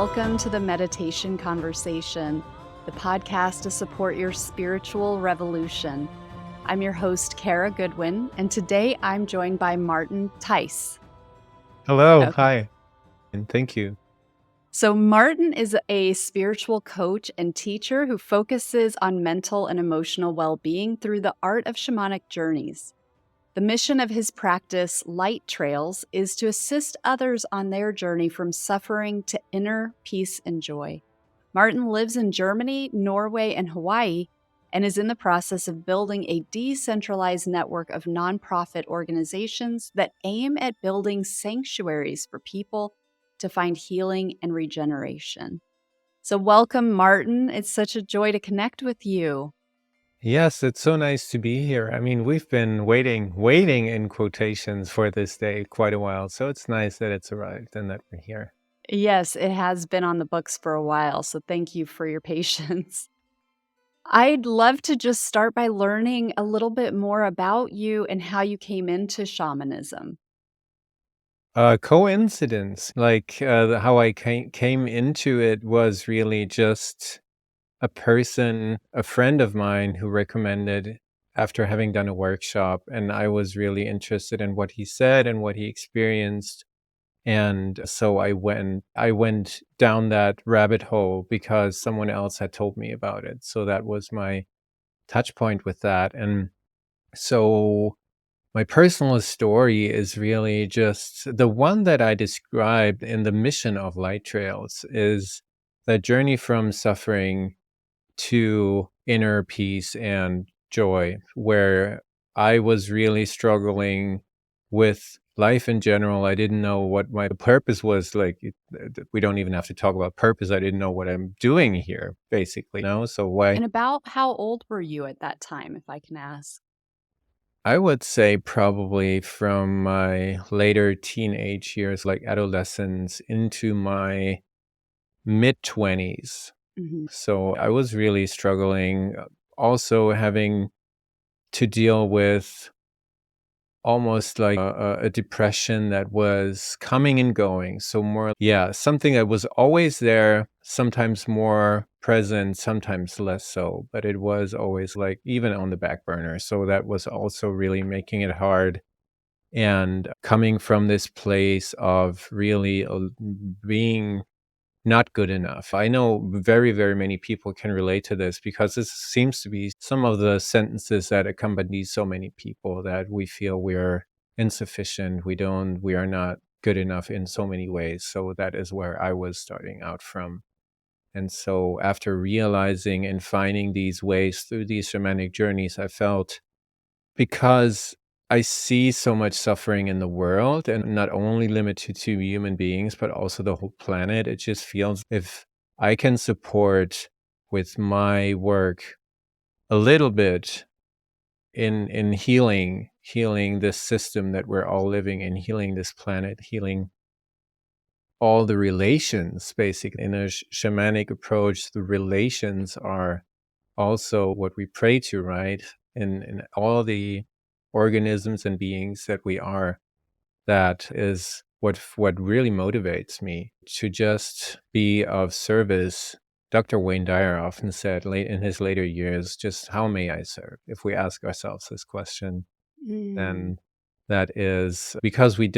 Welcome to the Meditation Conversation, the podcast to support your spiritual revolution. I'm your host, Kara Goodwin, and today I'm joined by Martin Theis. Hello, Okay. hi, and thank you. So Martin is a spiritual coach and teacher who focuses on mental and emotional well-being through the art of shamanic journeys. The mission of his practice, Light Trails, is to assist others on their journey from suffering to inner peace and joy. Martin lives in Germany, Norway, and Hawaii, and is in the process of building a decentralized network of nonprofit organizations that aim at building sanctuaries for people to find healing and regeneration. So welcome, Martin. It's such a joy to connect with you. Yes, it's so nice to be here. I mean, we've been waiting in quotations for this day quite a while, so it's nice that it's arrived and that we're here. Yes, it has been on the books for a while, so thank you for your patience. I'd love to just start by learning a little bit more about you and how you came into shamanism. Coincidence, how I came into it was really just a friend of mine who recommended after having done a workshop, and I was really interested in what he said and what he experienced. And so I went down that rabbit hole because someone else had told me about it. So that was my touch point with that. And so my personal story is really just the one that I described in the mission of Light Trails is the journey from suffering to inner peace and joy, where I was really struggling with life in general. I didn't know what my purpose was. We don't even have to talk about purpose. I didn't know what I'm doing here, basically. So why? And about how old were you at that time, if I can ask? I would say probably from my later teenage years, like adolescence, into my mid 20s. Mhm. So I was really struggling, also having to deal with almost like a depression that was coming and going. So more, yeah, something that was always there, sometimes more present, sometimes less so, but it was always like even on the back burner. So that was also really making it hard. And coming from this place of really being not good enough. I know very, very many people can relate to this because this seems to be some of the sentences that accompany so many people, that we feel we're insufficient. We are not good enough in so many ways. So that is where I was starting out from. And so after realizing and finding these ways through these shamanic journeys, I felt, because I see so much suffering in the world, and not only limited to human beings, but also the whole planet. It just feels, if I can support with my work a little bit in healing this system that we're all living in, healing this planet, healing all the relations, basically. In a shamanic approach, the relations are also what we pray to, right? In all the organisms and beings that we are, that is what really motivates me to just be of service. Dr. Wayne Dyer often said late in his later years, just how may I serve? If we ask ourselves this question, then that is because we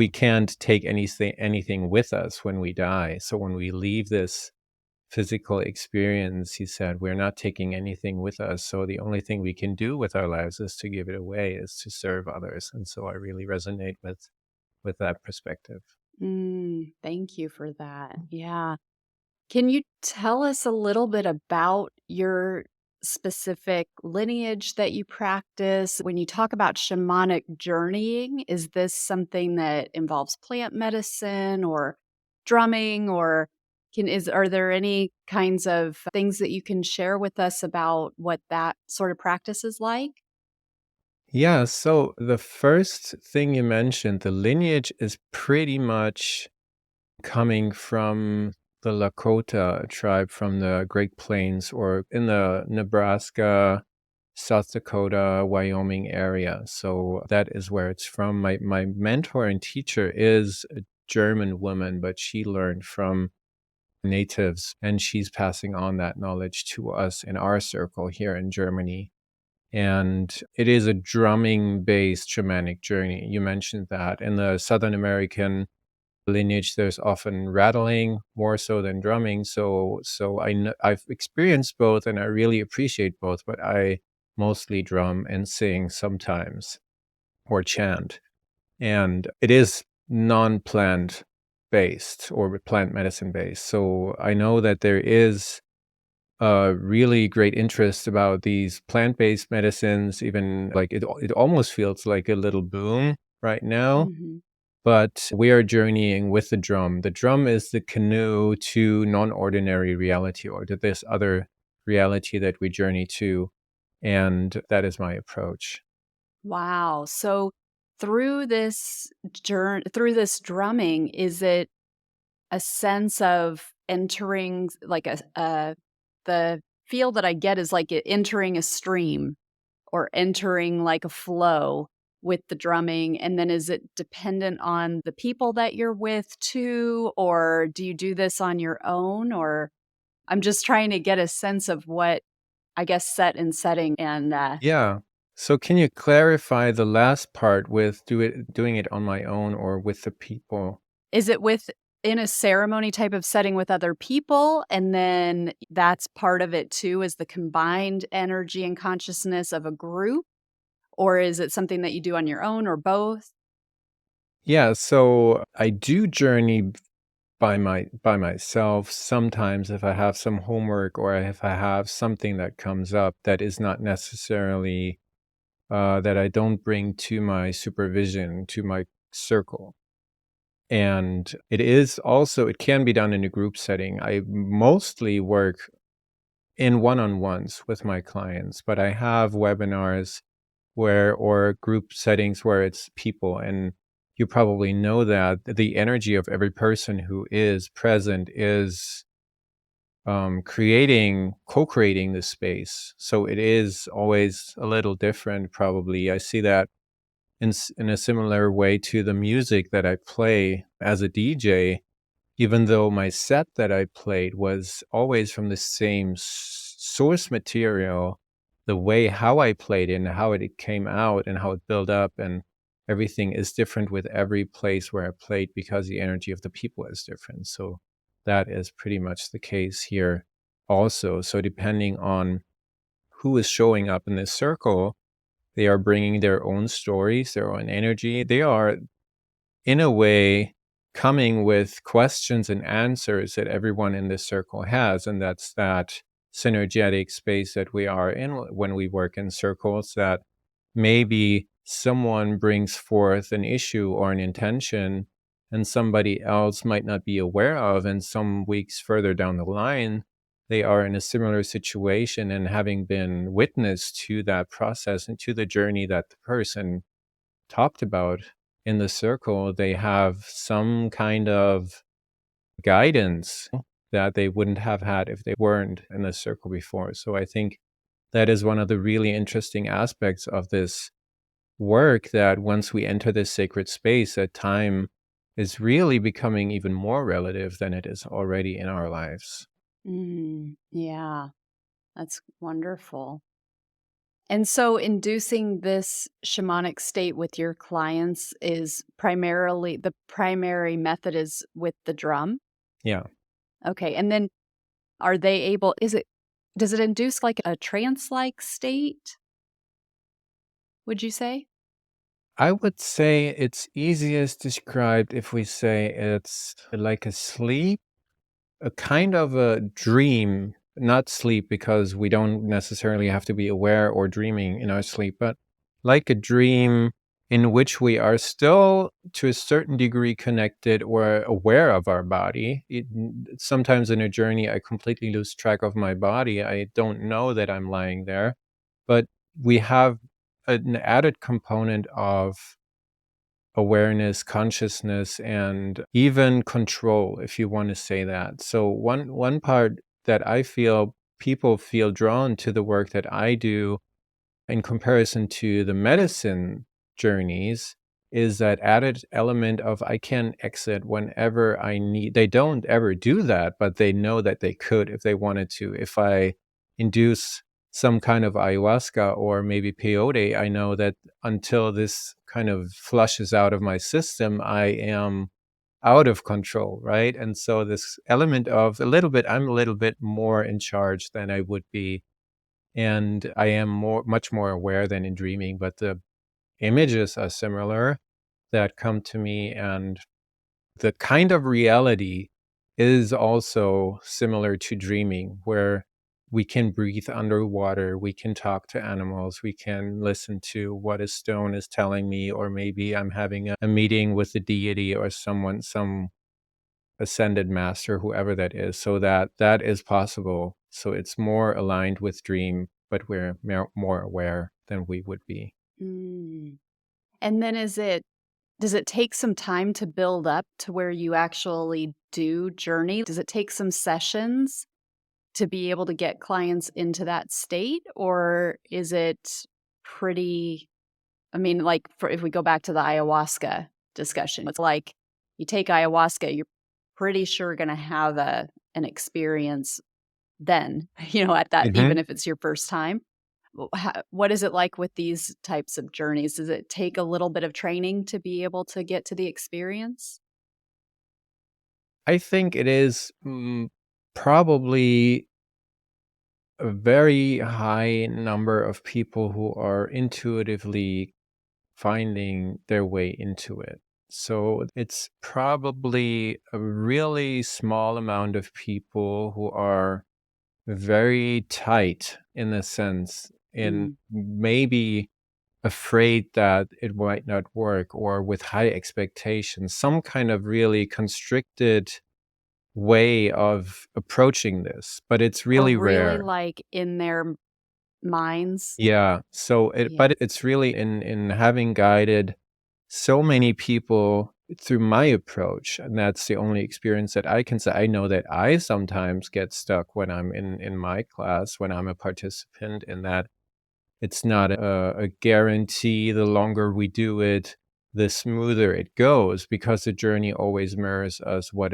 can't take anything with us when we die. So when we leave this physical experience, he said, we're not taking anything with us. So the only thing we can do with our lives is to give it away, is to serve others. And so I really resonate with that perspective. Thank you for that. Yeah. Can you tell us a little bit about your specific lineage that you practice? When you talk about shamanic journeying, is this something that involves plant medicine or drumming, or are there any kinds of things that you can share with us about what that sort of practice is like? Yeah, so the first thing you mentioned, the lineage, is pretty much coming from the Lakota tribe from the Great Plains, or in the Nebraska, South Dakota, Wyoming area. So that is where it's from. My mentor and teacher is a German woman, but she learned from natives, and she's passing on that knowledge to us in our circle here in Germany. And it is a drumming based shamanic journey. You mentioned that in the Southern American lineage, there's often rattling more so than drumming. So I've experienced both, and I really appreciate both. But I mostly drum and sing sometimes, or chant, and it is non-plant based or plant medicine based. So I know that there is really great interest about these plant-based medicines. Even like it almost feels like a little boom right now. Mhm. But we are journeying with the drum. The drum is the canoe to non-ordinary reality, or to this other reality that we journey to. And that is my approach. Wow. So through this through this drumming, is it a sense of entering like the feel that I get is like entering a stream or entering like a flow with the drumming? And then is it dependent on the people that you're with too? Or do you do this on your own? Or I'm just trying to get a sense of what I guess set and setting and Yeah. So can you clarify the last part with doing it on my own or with the people? is it with in a ceremony type of setting with other people, and then that's part of it too, is the combined energy and consciousness of a group? Or is it something that you do on your own or both? Yeah, so I do journey by myself sometimes if I have some homework, or if I have something that comes up that is not necessarily that I don't bring to my supervision, to my circle. And it can be done in a group setting. I mostly work in one-on-ones with my clients, but I have webinars or group settings where it's people. And you probably know that the energy of every person who is present is co-creating the space. So it is always a little different, probably. I see that in a similar way to the music that I play as a DJ. Even though my set that I played was always from the same source material, the way how I played it and how it came out and how it built up and everything is different with every place where I played, because the energy of the people is different. So that is pretty much the case here also. So depending on who is showing up in this circle, they are bringing their own stories, their own energy. They are, in a way, coming with questions and answers that everyone in this circle has. And that's that synergetic space that we are in when we work in circles, that maybe someone brings forth an issue or an intention and somebody else might not be aware of. And some weeks further down the line, they are in a similar situation, and having been witness to that process and to the journey that the person talked about in the circle, they have some kind of guidance that they wouldn't have had if they weren't in the circle before. So I think that is one of the really interesting aspects of this work, that once we enter this sacred space, that time is really becoming even more relative than it is already in our lives. Yeah, that's wonderful. And so inducing this shamanic state with your clients is primarily the primary method is with the drum? Yeah. Okay. And then are they able does it induce like a trance-like state, would you say? I would say it's easiest described if we say it's like a sleep, a kind of a dream, not sleep, because we don't necessarily have to be aware or dreaming in our sleep, but like a dream in which we are still to a certain degree connected or aware of our body. Sometimes in a journey, I completely lose track of my body. I don't know that I'm lying there, but we have an added component of awareness, consciousness, and even control, if you want to say that. So one part that I feel people feel drawn to the work that I do in comparison to the medicine journeys is that added element of I can exit whenever I need. They don't ever do that, but they know that they could if they wanted to. If I induce some kind of ayahuasca or maybe peyote, I know that until this kind of flushes out of my system, I am out of control, right? And so this element of I'm a little bit more in charge than I would be. And I am much more aware than in dreaming, but the images are similar that come to me, and the kind of reality is also similar to dreaming, where we can breathe underwater, we can talk to animals, we can listen to what a stone is telling me, or maybe I'm having a meeting with the deity or someone, some ascended master, whoever that is. So that is possible. So it's more aligned with dream, but we're more aware than we would be. Mm. And then does it take some time to build up to where you actually do journey? Does it take some sessions to be able to get clients into that state? Or is it pretty, I mean, like if we go back to the ayahuasca discussion, it's like you take ayahuasca, you're pretty sure going to have an experience then, at that, Mhm. even if it's your first time. What is it like with these types of journeys? Does it take a little bit of training to be able to get to the experience? I think it is probably a very high number of people who are intuitively finding their way into it. So it's probably a really small amount of people who are very tight in a sense, and Mm. maybe afraid that it might not work, or with high expectations, some kind of really constricted way of approaching this, but it's Or really really, rare. like, in their minds? Yeah, so Yeah. it's really in having guided so many people through my approach, and that's the only experience that I can say. I know that I sometimes get stuck when I'm in my class, when I'm a participant, in that it's not a guarantee. The longer we do it, the smoother it goes, because the journey always mirrors us what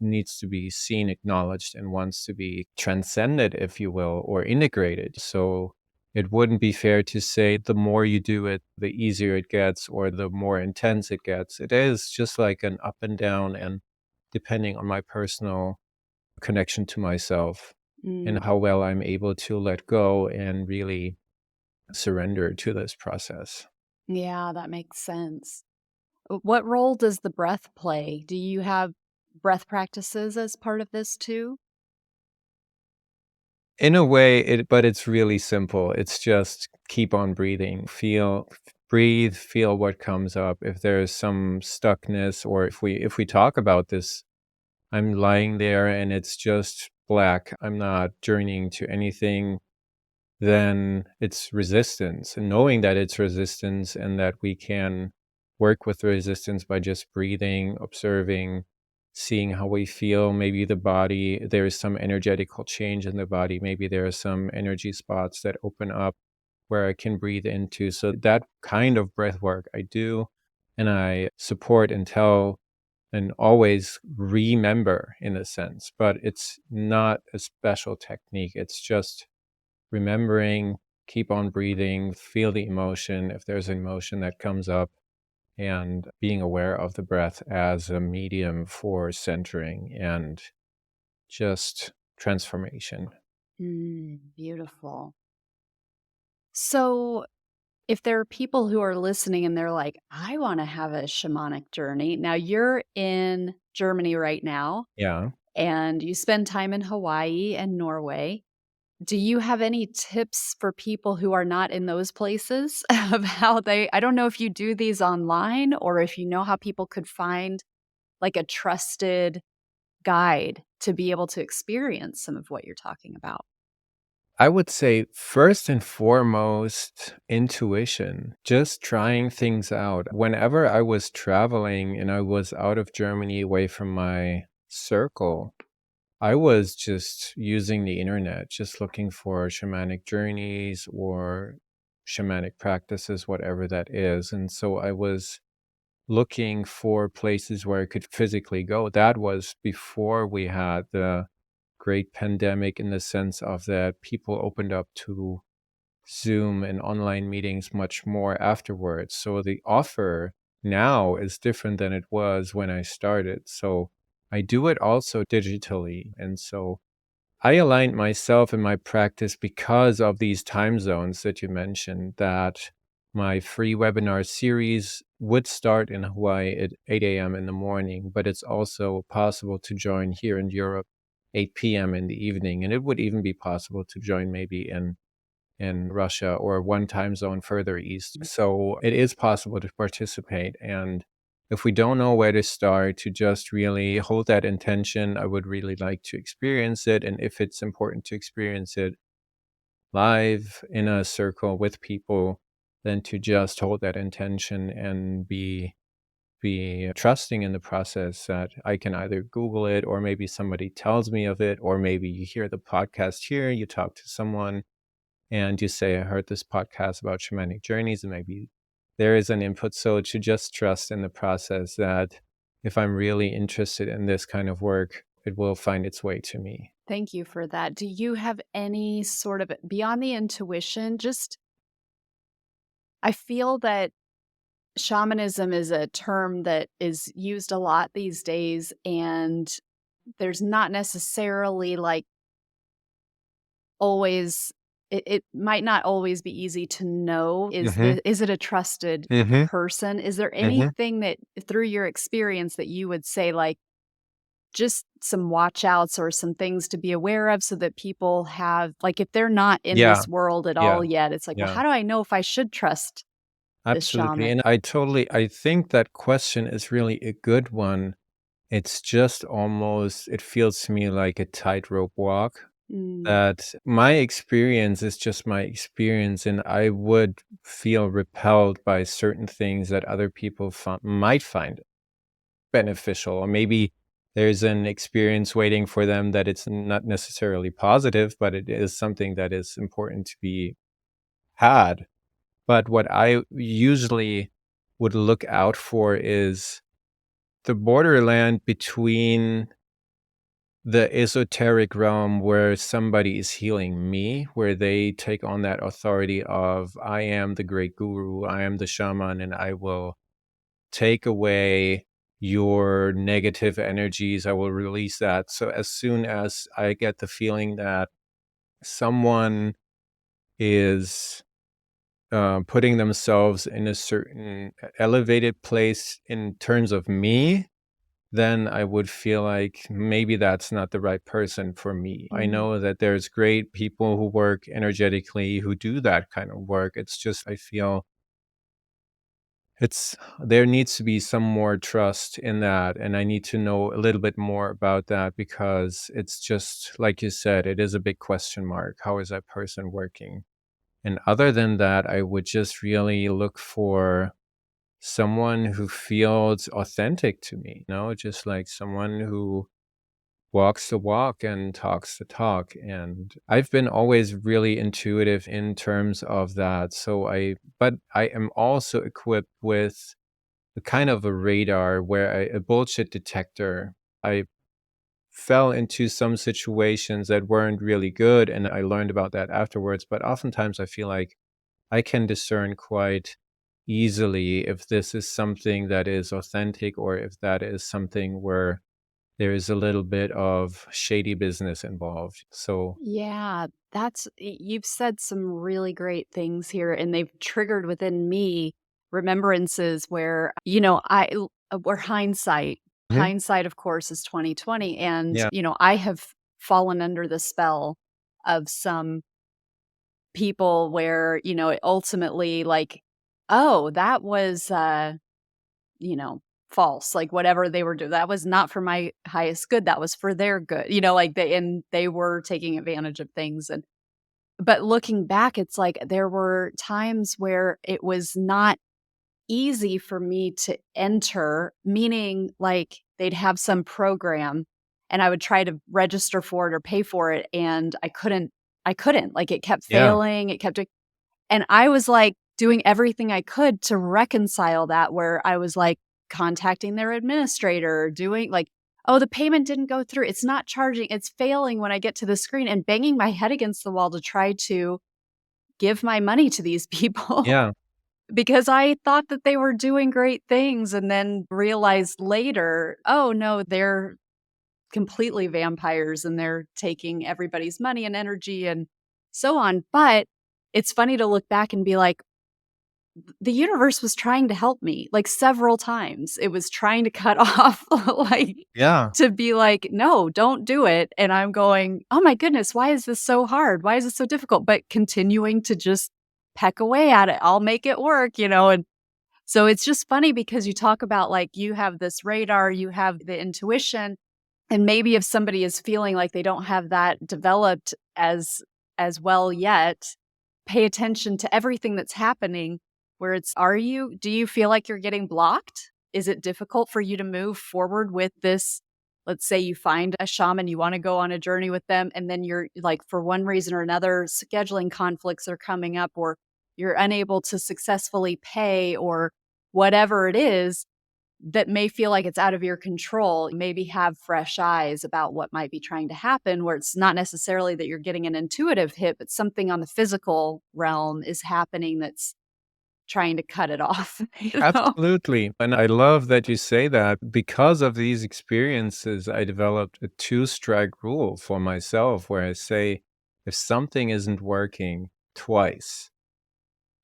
needs to be seen, acknowledged, and wants to be transcended, if you will, or integrated. So it wouldn't be fair to say the more you do it, the easier it gets, or the more intense it gets. It is just like an up and down, and depending on my personal connection to myself and Mm. how well I'm able to let go and really surrender to this process. Yeah, that makes sense. What role does the breath play? Do you have breath practices as part of this too? In a way, but it's really simple. It's just keep on breathing. Breathe, feel what comes up. If there's some stuckness, or if we talk about this, I'm lying there and it's just black. I'm not journeying to anything, then it's resistance. And knowing that it's resistance, and that we can work with the resistance by just breathing, observing, seeing how we feel. Maybe the body, there is some energetical change in the body. Maybe there are some energy spots that open up where I can breathe into. So that kind of breath work I do, and I support and tell and always remember, in a sense. But it's not a special technique. It's just remembering, keep on breathing, feel the emotion if there's an emotion that comes up, and being aware of the breath as a medium for centering and just transformation. Beautiful. So, if there are people who are listening and they're like, I want to have a shamanic journey. Now, you're in Germany right now Yeah. and you spend time in Hawaii and Norway. Do you have any tips for people who are not in those places of how I don't know if you do these online or if you know how people could find like a trusted guide to be able to experience some of what you're talking about? I would say first and foremost, intuition, just trying things out. Whenever I was traveling and I was out of Germany, away from my circle, I was just using the internet, just looking for shamanic journeys or shamanic practices, whatever that is. And so I was looking for places where I could physically go. That was before we had the great pandemic, in the sense of that people opened up to Zoom and online meetings much more afterwards. So the offer now is different than it was when I started. So I do it also digitally. And so I aligned myself in my practice because of these time zones that you mentioned, that my free webinar series would start in Hawaii at 8 a.m. in the morning, but it's also possible to join here in Europe 8 p.m. in the evening. And it would even be possible to join maybe in Russia or one time zone further east. So it is possible to participate. And if we don't know where to start, to just really hold that intention, I would really like to experience it. And if it's important to experience it live in a circle with people, then to just hold that intention and be trusting in the process, that I can either Google it, or maybe somebody tells me of it, or maybe you hear the podcast here, you talk to someone and you say, I heard this podcast about shamanic journeys, and maybe there is an input. So to just trust in the process, that if I'm really interested in this kind of work, it will find its way to me. Thank you for that. Do you have any sort of, beyond the intuition, just, I feel that shamanism is a term that is used a lot these days, and there's not necessarily like always, it might not always be easy to know, Hmm. is it a trusted Hmm. person? Is there Hmm. anything that through your experience that you would say, like, just some watch outs or some things to be aware of, so that people have, like, if they're not in Yeah, this world at all yeah, yet, it's like, well, yeah, how do I know if I should trust this absolutely. shaman? And I think that question is really a good one. It's just almost, it feels to me like a tightrope walk. Mm, That my experience is just my experience, and I would feel repelled by certain things that other people might find beneficial, or maybe there's an experience waiting for them that it's not necessarily positive, but it is something that is important to be had. But what I usually would look out for is the borderland between the esoteric realm, where somebody is healing me, where they take on that authority of, I am the great guru, I am the shaman, and I will take away your negative energies, I will release that. So as soon as I get the feeling that someone is putting themselves in a certain elevated place in terms of me, then I would feel like maybe that's not the right person for me. I mm. know that there's great people who work energetically, who do that kind of work. It's just, I feel there needs to be some more trust in that. And I need to know a little bit more about that, because it's just, like you said, it is a big question mark. How is that person working? And other than that, I would just really look for someone who feels authentic to me, just like someone who walks the walk and talks the talk. And I've been always really intuitive in terms of that. But I am also equipped with a kind of a radar, a bullshit detector. I fell into some situations that weren't really good, and I learned about that afterwards. But oftentimes I feel like I can discern quite easily if this is something that is authentic, or if that is something where there is a little bit of shady business involved. So, Yeah, you've said some really great things here, and they've triggered within me remembrances where, where mhm, hindsight, of course, is 2020. And, yeah, I have fallen under the spell of some people where, it ultimately, like, oh, that was, you know, false. Like, whatever they were doing, that was not for my highest good. That was for their good, like they were taking advantage of things. And but looking back, it's like there were times where it was not easy for me to enter, meaning, like, they'd have some program and I would try to register for it or pay for it, and I couldn't, like, it kept yeah, failing, it kept, and I was, like, doing everything I could to reconcile that, where I was like, contacting their administrator, doing like, oh, the payment didn't go through. It's not charging. It's failing when I get to the screen, and banging my head against the wall to try to give my money to these people Yeah. because I thought that they were doing great things and then realized later, oh no, they're completely vampires and they're taking everybody's money and energy and so on. But it's funny to look back and be like, the universe was trying to help me like several times. It was trying to cut off, like, Yeah. to be like, no, don't do it. And I'm going, oh my goodness, why is this so hard? Why is this so difficult? But continuing to just peck away at it. I'll make it work, And so it's just funny because you talk about like you have this radar, you have the intuition, and maybe if somebody is feeling like they don't have that developed as well yet, pay attention to everything that's happening where it's do you feel like you're getting blocked? Is it difficult for you to move forward with this? Let's say you find a shaman, you want to go on a journey with them, and then you're like, for one reason or another, scheduling conflicts are coming up, or you're unable to successfully pay, or whatever it is that may feel like it's out of your control. Maybe have fresh eyes about what might be trying to happen, where it's not necessarily that you're getting an intuitive hit, but something on the physical realm is happening that's trying to cut it off, you know? Absolutely. And I love that you say that. Because of these experiences, I developed a two-strike rule for myself where I say, if something isn't working twice,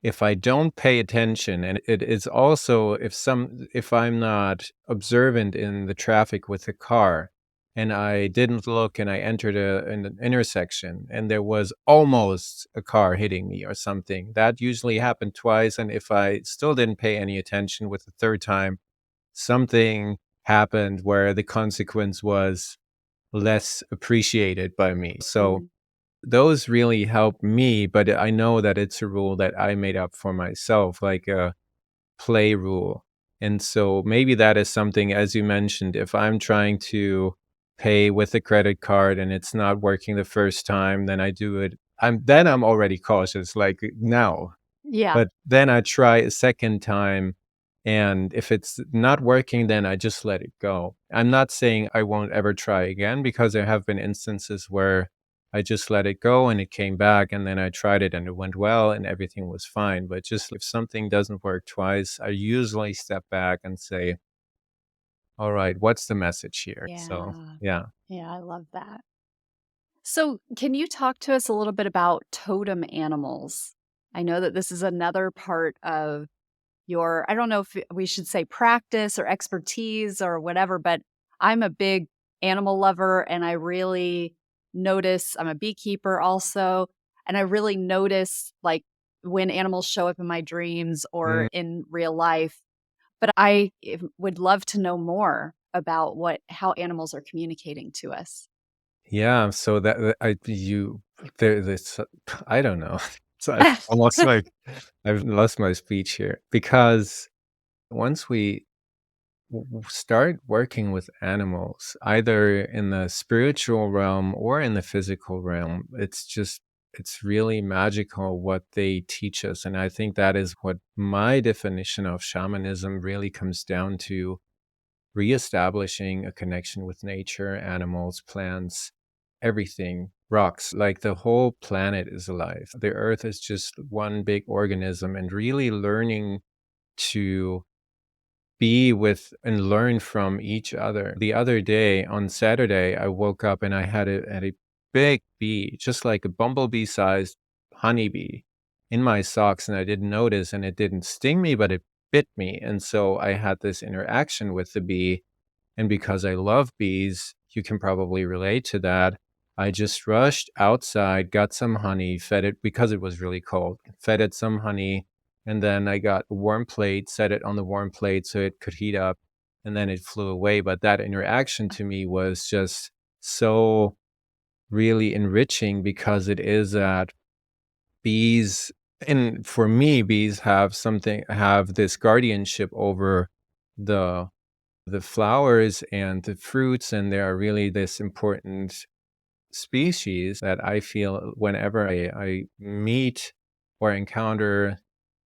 if I don't pay attention, and it is also if I'm not observant in the traffic with the car, and I didn't look and I entered an intersection and there was almost a car hitting me or something, that usually happened twice. And if I still didn't pay any attention with the third time, something happened where the consequence was less appreciated by me. So Mm. those really help me, but I know that it's a rule that I made up for myself, like a play rule. And so maybe that is something, as you mentioned, if I'm trying to pay with a credit card and it's not working the first time, then I do it. I'm already cautious, like now. Yeah. But then I try a second time, and if it's not working, then I just let it go. I'm not saying I won't ever try again, because there have been instances where I just let it go and it came back, and then I tried it and it went well and everything was fine. But just if something doesn't work twice, I usually step back and say, all right, what's the message here? So, Yeah. yeah. Yeah, I love that. So, can you talk to us a little bit about totem animals? I know that this is another part of your, I don't know if we should say practice or expertise or whatever, but I'm a big animal lover and I really notice, I'm a beekeeper also, and I really notice like when animals show up in my dreams or Mm, in real life. But would love to know more about how animals are communicating to us. yeah. So this, I don't know. So I almost like I've lost my speech here, because once we start working with animals, either in the spiritual realm or in the physical realm, it's really magical what they teach us. And I think that is what my definition of shamanism really comes down to: reestablishing a connection with nature, animals, plants, everything, rocks. Like the whole planet is alive. The earth is just one big organism, and really learning to be with and learn from each other. The other day on Saturday, I woke up and I had a big bee, just like a bumblebee sized honeybee in my socks, and I didn't notice, and it didn't sting me, but it bit me. And so I had this interaction with the bee. And because I love bees, you can probably relate to that. I just rushed outside, got some honey, fed it because it was really cold, fed it some honey, and then I got a warm plate, set it on the warm plate so it could heat up, and then it flew away. But that interaction to me was just so really enriching, because it is that bees, and for me, bees have this guardianship over the flowers and the fruits, and they are really this important species that I feel whenever I meet or encounter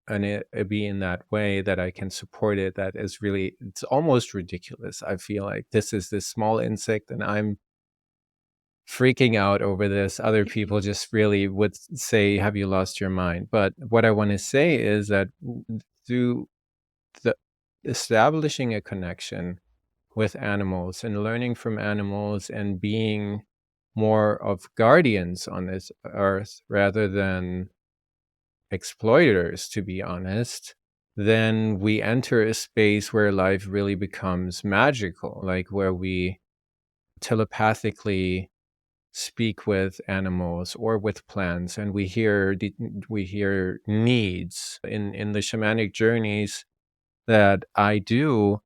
and it be in that way that I can support it, that is really, it's almost ridiculous. I feel like this is this small insect and I'm freaking out over this. Other people just really would say, have you lost your mind? But what I want to say is that through the establishing a connection with animals and learning from animals and being more of guardians on this earth rather than exploiters, to be honest, then we enter a space where life really becomes magical, like where we telepathically speak with animals or with plants, and we hear needs in the shamanic journeys that I do.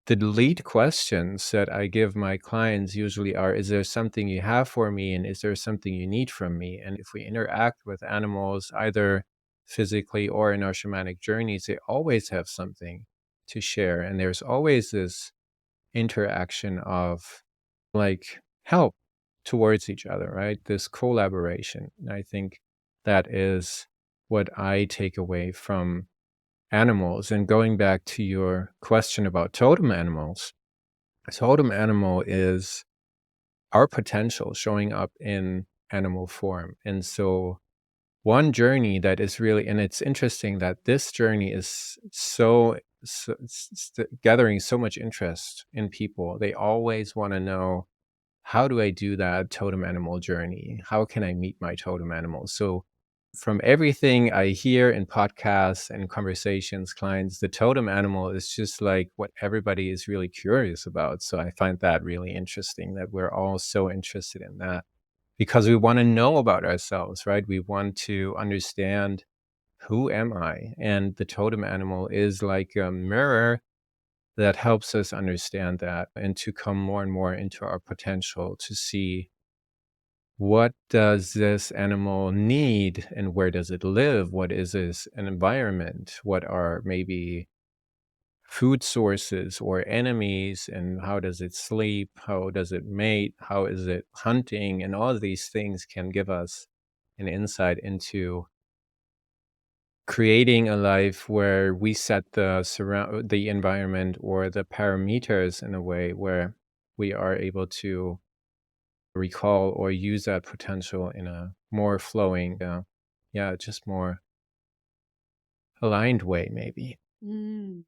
The lead questions that I give my clients usually are, is there something you have for me? And is there something you need from me? And if we interact with animals, either physically or in our shamanic journeys, they always have something to share. And there's always this interaction of like help towards each other, right? This collaboration. And I think that is what I take away from animals. And going back to your question about totem animals, a totem animal is our potential showing up in animal form. And so one journey that is really, and it's interesting that this journey is gathering so much interest in people. They always want to know, how do I do that totem animal journey? How can I meet my totem animal? So from everything I hear in podcasts and conversations, clients, the totem animal is just like what everybody is really curious about. So I find that really interesting that we're all so interested in that because we want to know about ourselves, right? We want to understand, who am I? And the totem animal is like a mirror that helps us understand that and to come more and more into our potential to see, what does this animal need and where does it live? What is this an environment? What are maybe food sources or enemies? And how does it sleep? How does it mate? How is it hunting? And all of these things can give us an insight into creating a life where we set the environment or the parameters in a way where we are able to recall or use that potential in a more flowing, just more aligned way, maybe. Mm.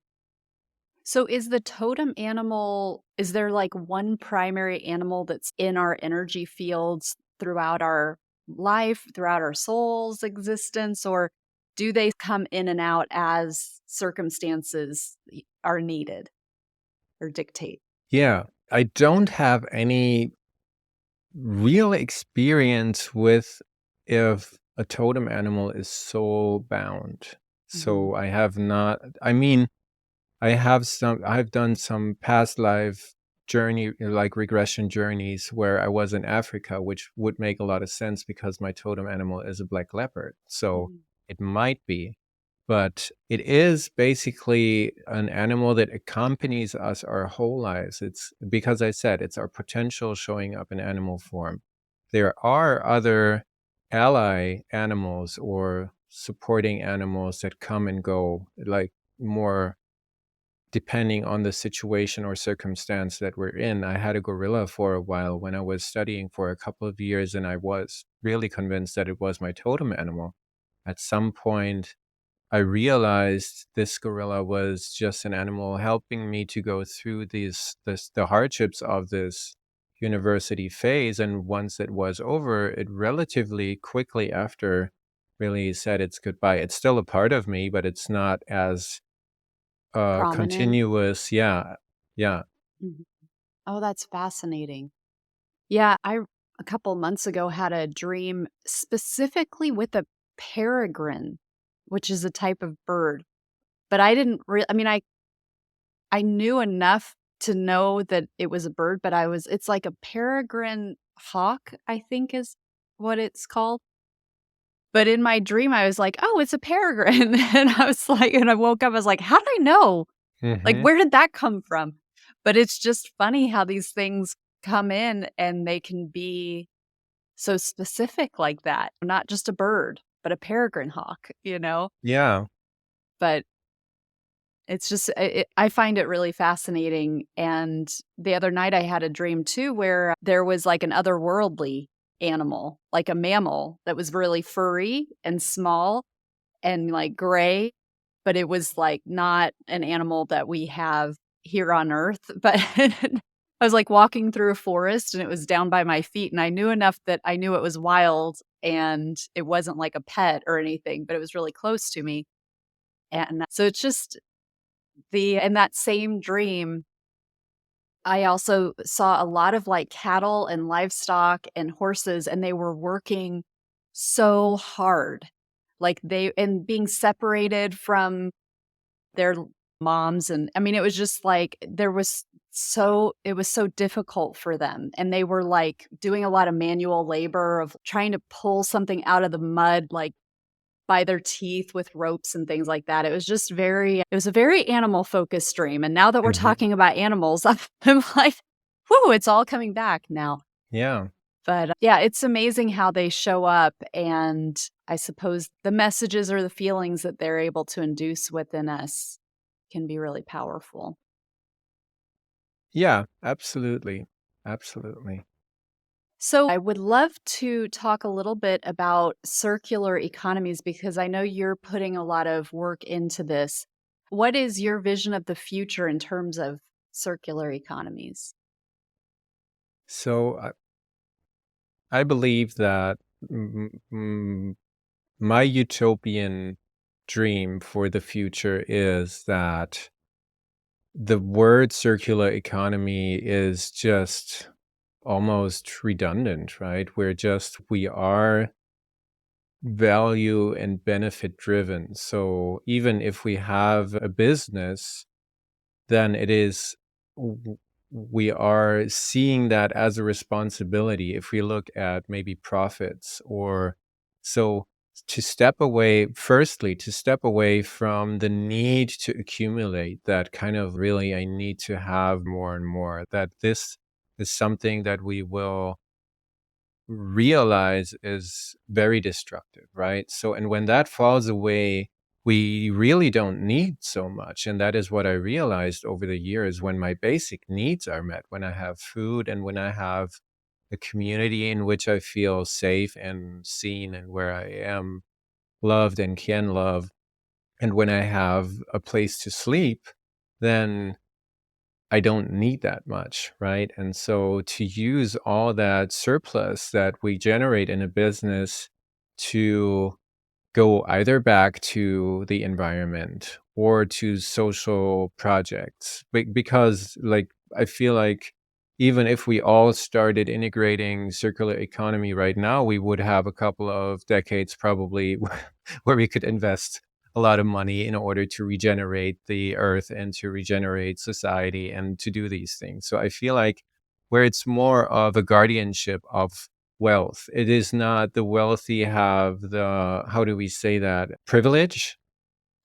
So is the totem animal, is there like one primary animal that's in our energy fields throughout our life, throughout our soul's existence, or do they come in and out as circumstances are needed or dictate? Yeah, I don't have any real experience with if a totem animal is soul bound. Mhm. So I have not, I've done some past life journey, like regression journeys where I was in Africa, which would make a lot of sense because my totem animal is a black leopard. So Mhm. it might be, but it is basically an animal that accompanies us our whole lives. It's because I said it's our potential showing up in animal form. There are other ally animals or supporting animals that come and go, like more depending on the situation or circumstance that we're in. I had a gorilla for a while when I was studying for a couple of years, and I was really convinced that it was my totem animal. At some point, I realized this gorilla was just an animal helping me to go through the hardships of this university phase. And once it was over, it relatively quickly after really said its goodbye. It's still a part of me, but it's not as Prominent. continuous. Yeah. Yeah. Mhm. Oh, that's fascinating. Yeah, I a couple months ago had a dream specifically with a peregrine, which is a type of bird. But I didn't I mean, I knew enough to know that it was a bird, but it's like a peregrine hawk, I think is what it's called. But in my dream, I was like, "Oh, it's a peregrine." And I was like, and I woke up, I was like, "How did I know? Like, Hmm. where did that come from?" But it's just funny how these things come in and they can be so specific like that. Not just a bird, but a peregrine hawk, you know? Yeah. but it's just, I find it really fascinating. And the other night I had a dream too, where there was like an otherworldly animal, like a mammal that was really furry and small and like gray, but it was like not an animal that we have here on Earth. But I was like walking through a forest and it was down by my feet. And I knew enough that I knew it was wild and it wasn't like a pet or anything, but it was really close to me. And so it's just in that same dream, I also saw a lot of like cattle and livestock and horses, and they were working so hard. Like and being separated from their moms. And I mean, it was just like it was so difficult for them. And they were like doing a lot of manual labor of trying to pull something out of the mud, like by their teeth with ropes and things like that. It was just it was a very animal focused dream. And now that we're Mhm. talking about animals, I'm like, whoo, it's all coming back now. Yeah. But yeah, it's amazing how they show up. And I suppose the messages or the feelings that they're able to induce within us can be really powerful. Yeah, absolutely. Absolutely. So, I would love to talk a little bit about circular economies because I know you're putting a lot of work into this. What is your vision of the future in terms of circular economies? So I believe that my utopian dream for the future is that the word circular economy is just almost redundant, right? We are value and benefit driven. So even if we have a business, then w- we are seeing that as a responsibility if we look at maybe profits or so to step away from the need to accumulate that kind of really I need to have more and more, that this is something that we will realize is very destructive, right? So, and when that falls away, we really don't need so much. And that is what I realized over the years when my basic needs are met, when I have food and when I have a community in which I feel safe and seen and where I am loved and can love. And when I have a place to sleep, then I don't need that much, right? And so to use all that surplus that we generate in a business to go either back to the environment or to social projects, because like I feel like even if we all started integrating circular economy right now, we would have a couple of decades probably where we could invest a lot of money in order to regenerate the earth and to regenerate society and to do these things. So I feel like where it's more of a guardianship of wealth, it is not the wealthy have the, how do we say that, privilege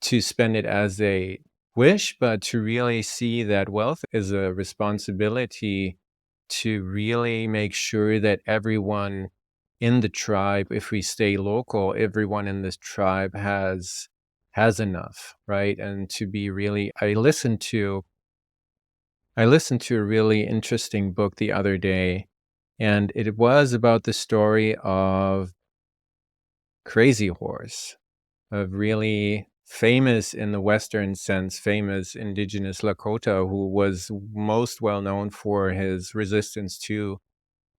to spend it as they wish, but to really see that wealth is a responsibility to really make sure that everyone in the tribe, if we stay local, everyone in this tribe has enough, right? And to be really, I listened to a really interesting book the other day, and it was about the story of Crazy Horse, a really famous, in the Western sense, famous indigenous Lakota who was most well known for his resistance to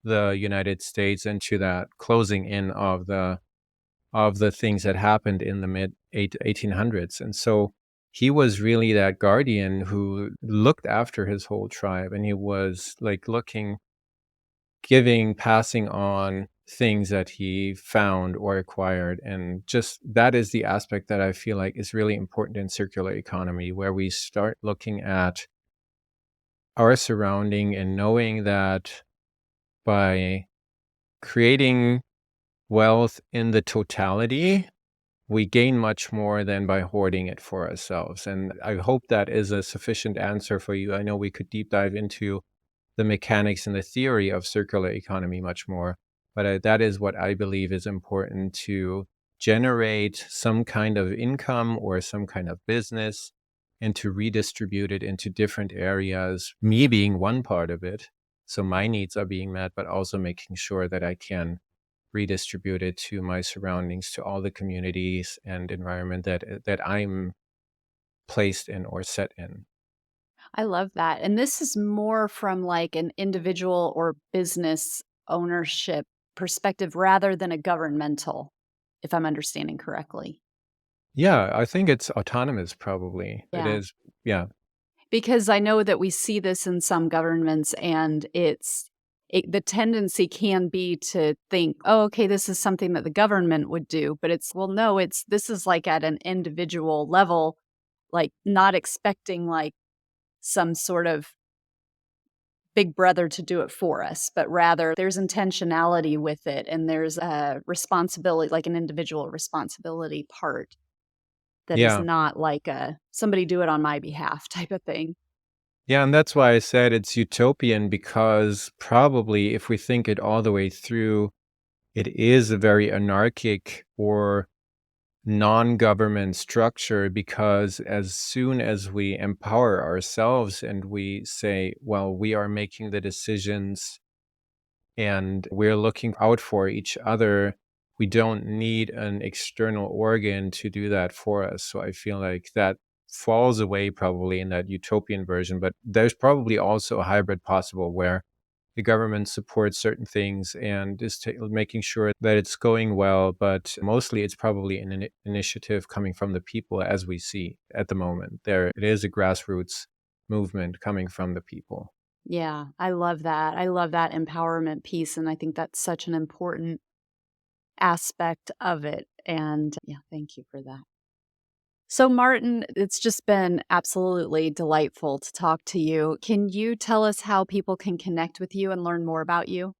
the United States and to that closing in of the things that happened in the mid 1800s. And so he was really that guardian who looked after his whole tribe, and he was like passing on things that he found or acquired. And just that is the aspect that I feel like is really important in circular economy, where we start looking at our surrounding and knowing that by creating wealth in the totality, we gain much more than by hoarding it for ourselves. And I hope that is a sufficient answer for you. I know we could deep dive into the mechanics and the theory of circular economy much more, but that is what I believe is important generate some kind of income or some kind of business and to redistribute it into different areas, me being one part of it. So my needs are being met, but also making sure that I can redistribute it to my surroundings, to all the communities and environment that I'm placed in or set in. I love that. And this is more from like an individual or business ownership perspective rather than a governmental, if I'm understanding correctly. Yeah, I think it's autonomous probably. It Yeah. is. Yeah. Because I know that we see this in some governments and the tendency can be to think, oh, okay, this is something that the government would do. But it's, well, no, this is like at an individual level, like not expecting like some sort of big brother to do it for us, but rather there's intentionality with it and there's a responsibility, like an individual responsibility part that is Yeah. not like a somebody do it on my behalf type of thing. Yeah, and that's why I said it's utopian, because probably if we think it all the way through, it is a very anarchic or non-government structure, because as soon as we empower ourselves and we say, well, we are making the decisions and we're looking out for each other, we don't need an external organ to do that for us. So I feel like that falls away probably in that utopian version, but there's probably also a hybrid possible where the government supports certain things and is making sure that it's going well, but mostly it's probably an initiative coming from the people, as we see at the moment. There it is, a grassroots movement coming from the people. Yeah, I love that. I love that empowerment piece. And I think that's such an important aspect of it. And yeah, thank you for that. So, Martin, it's just been absolutely delightful to talk to you. Can you tell us how people can connect with you and learn more about you?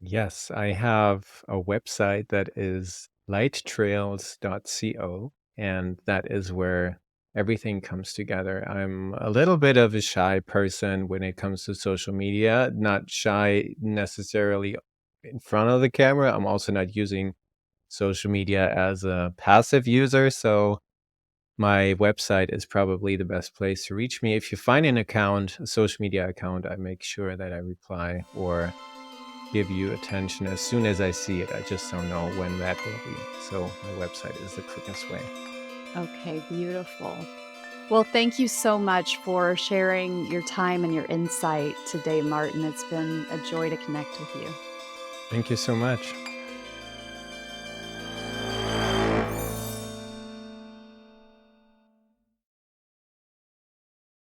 Yes, I have a website that is lighttrails.co, and that is where everything comes together. I'm a little bit of a shy person when it comes to social media, not shy necessarily in front of the camera. I'm also not using social media as a passive user, so my website is probably the best place to reach me. If you find an account, a social media account, I make sure that I reply or give you attention as soon as I see it. I just don't know when that will be. So my website is the quickest way. Okay, beautiful. Well, thank you so much for sharing your time and your insight today, Martin. It's been a joy to connect with you. Thank you so much.